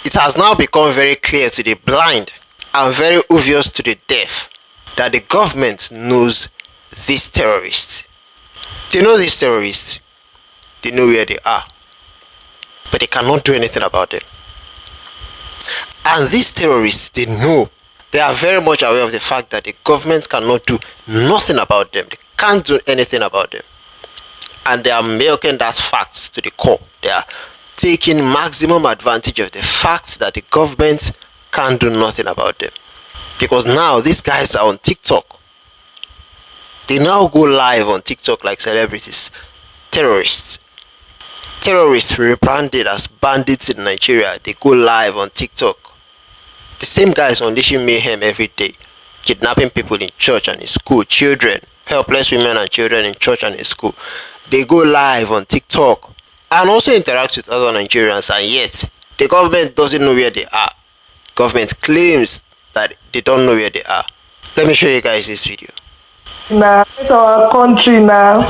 It has now become very clear to the blind and very obvious to the deaf that the government knows these terrorists. They know these terrorists. They know where they are. But they cannot do anything about them. And these terrorists, they know, they are very much aware of the fact that the government cannot do nothing about them. They can't do anything about them. And they are milking that fact to the core. They are taking maximum advantage of the fact that the government can't do nothing about them. Because now these guys are on TikTok. They now go live on TikTok like celebrities. Terrorists rebranded as bandits in Nigeria. They go live on TikTok. The same guys unleashing mayhem every day, kidnapping people in church and in school, children, helpless women and children in church and in school. They go live on TikTok and also interact with other Nigerians, and yet the government doesn't know where they are. Government claims that they don't know where they are. Let me show you guys this video. Nah, it's our country now.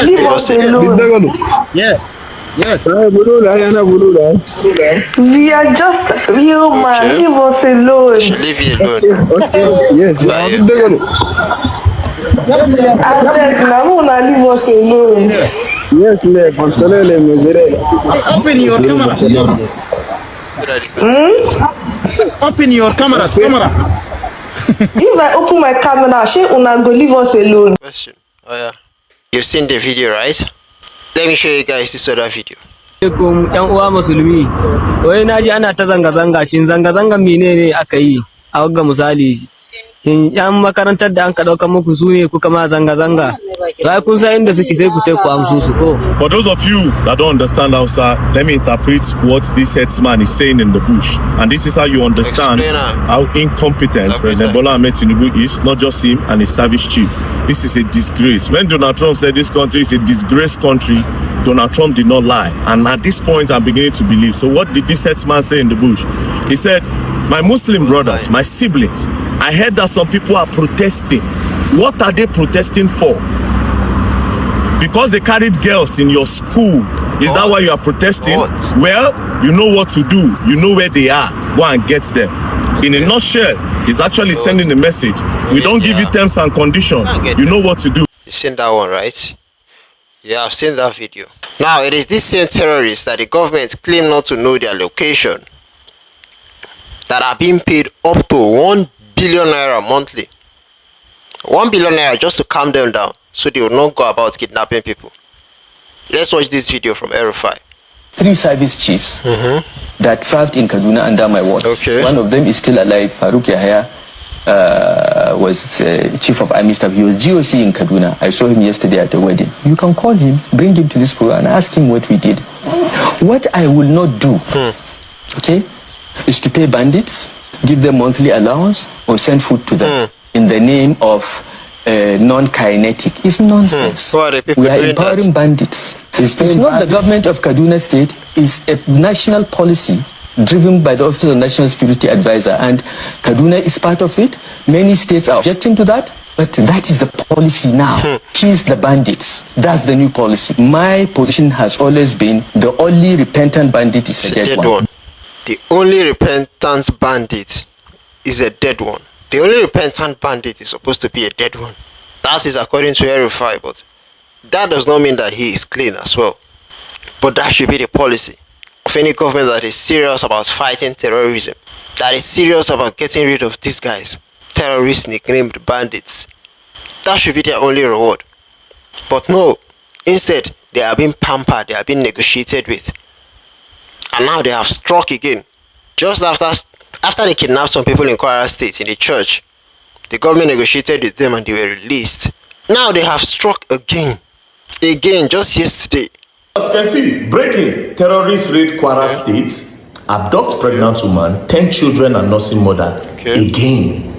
Leave us alone. Yes. Yes. We are just human. Leave us alone. Leave you alone. Yes. I beg now, leave us alone. Yes, open your camera. Open your camera. If I open my camera, she una go leave us alone. Question. Oh yeah. You've seen the video, right? Let me show you guys this other video. Yan uwa musulmi, wai naji ana ta zanga-zanga, shin zanga-zanga menene aka yi a wagga misali? Shin yan makarantar da an ka dauka muku su ne kuka ma zanga-zanga? Wai kun san inda suke sai ku tai ku amsu su ko? For those of you that don't understand Hausa, let me interpret what this headsman is saying in the bush. And this is how you understand how incompetent President Bola Ahmed Tinubu is, not just him and his service chief. This is a disgrace. When Donald Trump said this country is a disgraced country, Donald Trump did not lie. And at this point, I'm beginning to believe. So what did this headsman say in the bush? He said, my Muslim brothers, my siblings, I heard that some people are protesting. What are they protesting for? Because they carried girls in your school. Is that why you are protesting? Well, you know what to do. You know where they are. Go and get them. In a nutshell, he's actually sending a message. We don't give you terms and conditions. You know what to do. You've seen that one, right? Yeah, I've seen that video. Now, it is these same terrorists that the government claim not to know their location that are being paid up to 1 billion naira monthly. 1 billion naira just to calm them down so they will not go about kidnapping people. Let's watch this video from Erufai. 3 service chiefs that served in Kaduna under my watch. Okay. One of them is still alive. Farouk Yahya was chief of army staff. He was GOC in Kaduna. I saw him yesterday at the wedding. You can call him, bring him to this program and ask him what we did. What I will not do, okay, is to pay bandits, give them monthly allowance, or send food to them in the name of non-kinetic. It's nonsense. We are empowering bandits. It's not the government of Kaduna State. It's a national policy driven by the Office of National Security Advisor, and Kaduna is part of it. Many states are objecting to that, but that is the policy now. Choose the bandits. That's the new policy. My position has always been the only repentant bandit is a dead one. The only repentant bandit is a dead one. The only repentant bandit is supposed to be a dead one. That is according to Erufai, but that does not mean that he is clean as well. But that should be the policy of any government that is serious about fighting terrorism, that is serious about getting rid of these guys, terrorists nicknamed bandits. That should be their only reward. But no, instead they are being pampered, they are being negotiated with. And now they have struck again. Just after they kidnapped some people in Kwara State in the church, the government negotiated with them and they were released. Now they have struck again. Again, just yesterday. As you can see, breaking: terrorists raid Kwara State, abduct pregnant woman, 10 children and nursing mother. Again.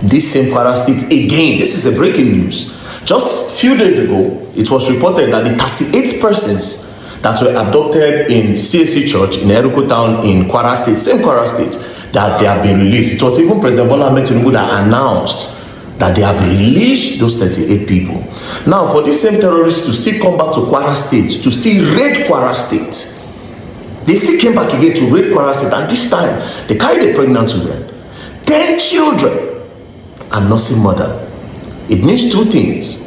This same Kwara State again. This is a breaking news. Just a few days ago, it was reported that the 38 persons that were abducted in CSC Church in Eruku Town in Kwara State, same Kwara State, that they have been released. It was even President Bola Ahmed Tinubu that announced that they have released those 38 people. Now, for these same terrorists to still come back to Kwara State, to still raid Kwara State, They still came back again to raid Kwara State, and this time they carried a pregnant woman, 10 children, and nursing mother. It means two things: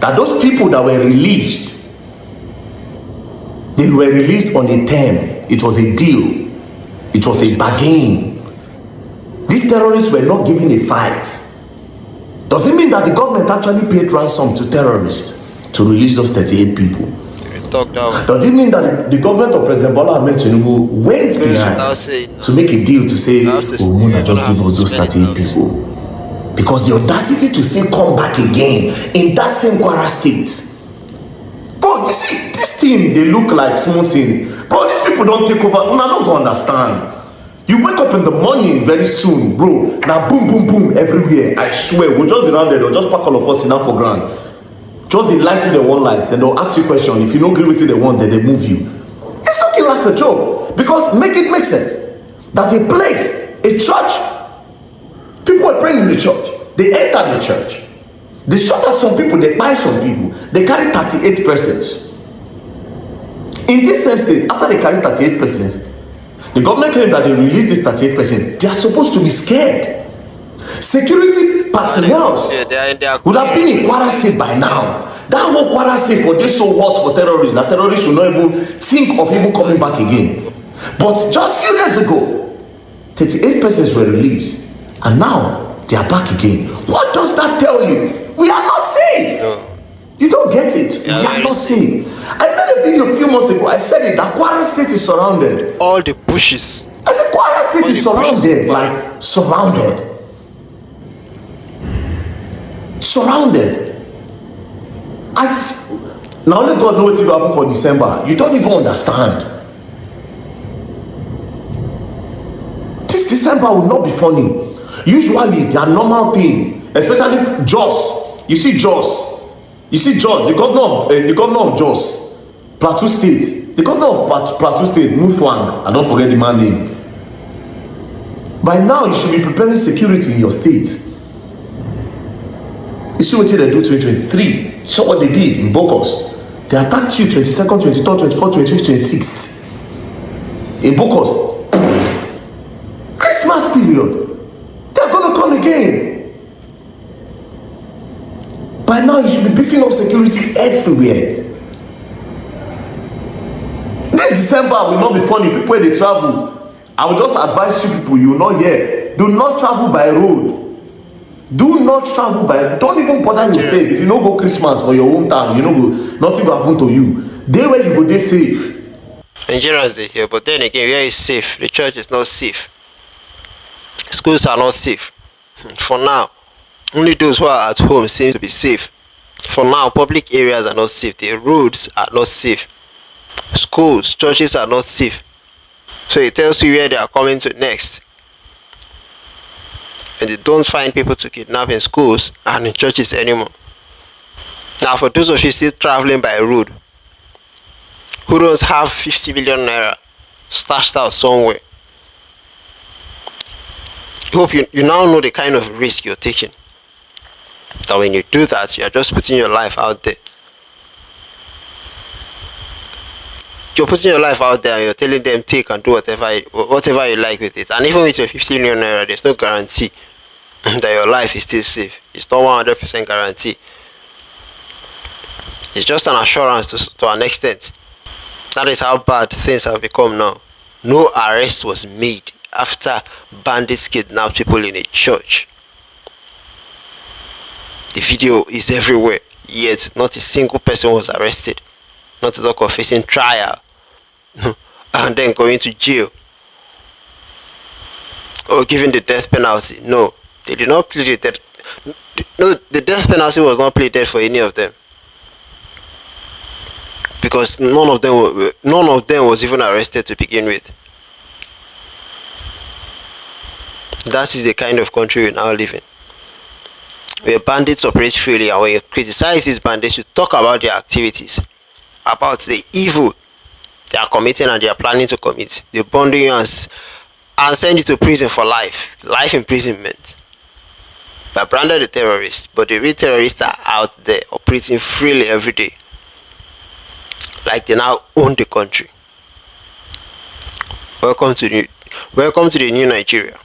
that those people that were released, they were released on a term. It was a deal. It was a bargain. These terrorists were not given a fight. Does it mean that the government actually paid ransom to terrorists to release those 38 people? Does it mean that the government of President Bola Ahmed Tinubu went behind to make a deal to say, oh, Muna, just give us those 38 people? Because the audacity to still come back again in that same Kwara State. Bro, you see, this thing, they look like smooth thing. Bro, these people don't take over. I'm not going to understand. You wake up in the morning very soon, bro. Now boom, boom, boom everywhere. I swear, we'll just be around there. They'll just pack all of us in for ground. Just the lights with the one light, and they'll ask you a question. If you don't agree with it, they want, then they move you. It's looking like a joke. Because make it make sense. That a place, a church, people were praying in the church. They entered the church. They shot at some people, they buy some people. They carried 38 persons. In this same state, after they carried 38 persons, the government claimed that they released these 38 persons. They are supposed to be scared. Security personnel would have been in Kwara State by now. That whole Kwara State for this so hot for terrorists that terrorists should not even think of even coming back again. But just few days ago, 38 persons were released, and now they are back again. What does that tell you? We are not safe. No. You don't get it. We are not safe. I made a video a few months ago. I said it, that Kwara State is surrounded. All the bushes. I said Kwara State is surrounded, like surrounded. Surrounded. Now only God knows what will happen for December. You don't even understand. This December will not be funny. Usually, their normal thing, especially Jos. You see Jos. You see Jos, the governor of Jos, Plateau State. The governor of Plateau State, Mufwang, I don't forget the man's name. By now, you should be preparing security in your state. You see what they do 2023. So what they did in Bokos. They attacked you 22nd, 23rd, 24th, 25th, 26th. In Bokos. Christmas period. They're going to come again. By now, you should be beefing up security everywhere. This December will not be funny. People, when they travel, I will just advise you people, you will not hear. Do not travel by road. Do not travel by, don't even bother yourself. If you don't go Christmas for your hometown, you know, nothing will happen to you. They where you go, they safe. Nigerians they here, but then again, where is safe? The church is not safe. Schools are not safe. For now, only those who are at home seem to be safe. For now, public areas are not safe. The roads are not safe. Schools, churches are not safe. So it tells you where they are coming to next. And they don't find people to kidnap in schools and in churches anymore. Now, for those of you still traveling by road, who don't have 50 million naira stashed out somewhere, I hope you now know the kind of risk you're taking. That when you do that, you're just putting your life out there. You're putting your life out there and you're telling them take and do whatever you like with it. And even with your 50 million naira, there's no guarantee that your life is still safe. It's not 100% guarantee. It's just an assurance to an extent. That is how bad things have become now. No arrest was made after bandits kidnapped people in a church. The video is everywhere, yet not a single person was arrested. Not to talk of facing trial and then going to jail or giving the death penalty. No, they did not plead the death. No, the death penalty was not pleaded for any of them, because none of them was even arrested to begin with. That is the kind of country we now live in, where bandits operate freely, and when you criticize these bandits, you talk about their activities, about the evil they are committing and they are planning to commit. They bundle you and send you to prison for life imprisonment. They are branded the terrorists, but the real terrorists are out there operating freely every day, like they now own the country. Welcome to the new Nigeria.